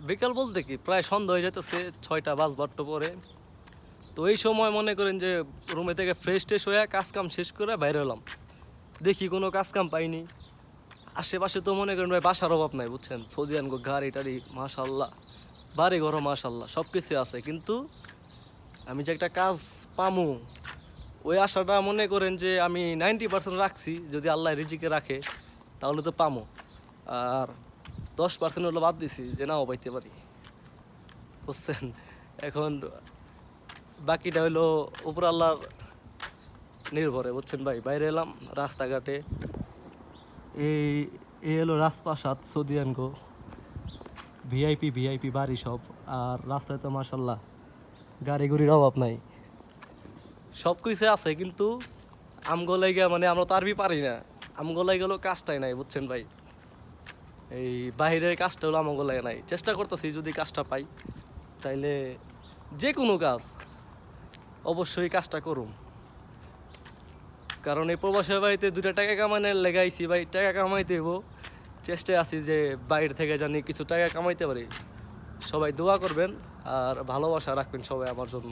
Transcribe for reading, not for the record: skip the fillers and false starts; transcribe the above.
বিকাল বলতে কি প্রায় সন্ধ্যা হয়ে যেতেছে, 6টা বাজবার পরে। তো এই সময় মনে করেন যে রুমে থেকে ফ্রেশ ট্রেশ হয়ে কাজ কাম শেষ করে বাইরে হলাম। দেখি কোনো কাজ কাম পাইনি। আশেপাশে তো মনে করেন ভাই বাসার অভাব নাই, বুঝছেন? সৌদিয়ান গাড়ি টাড়ি মাশাল্লাহ, বাড়ি ঘরও মাশাল্লাহ, সব কিছু আছে। কিন্তু আমি যে একটা কাজ পামু, ওই আশাটা মনে করেন যে আমি 90% রাখছি। যদি আল্লাহ রিজিকে রাখে তাহলে তো পামো। আর 10% হলো বাদ দিছি যে নাও পাইতে পারি, বুঝছেন? এখন বাকিটা হইলো উপর আল্লাহর নির্ভরে, বুঝছেন ভাই? বাইরে এলাম রাস্তাঘাটে, এই এই হলো রাজপ্রাসাদ সৌদিয়ান গো, ভিআইপি ভিআইপি বাড়ি সব। আর রাস্তায় তো মাশাল্লাহ গাড়ি গুড়ির অভাব নাই, সব কিছু আছে। কিন্তু আমগোলাই গিয়া মানে আমরা তো আরবি পারি না, আমগোলাই গেলেও কাজটাই নাই, বুঝছেন ভাই? এই বাইরের কাজটা হলো আমগোলাই নাই। চেষ্টা করতেছি যদি কাজটা পাই তাইলে যে কোনো কাজ অবশ্যই কাজটা করুম। কারণ এই প্রবাসী বাড়িতে 2টা টাকা কামানোর লেগাইছি ভাই, টাকা কামাইতে হইব। চেষ্টায় আছি যে বাইরে থেকে জানি কিছু টাকা কামাইতে পারি। সবাই দোয়া করবেন আর ভালোবাসা রাখবেন সবাই আমার জন্য।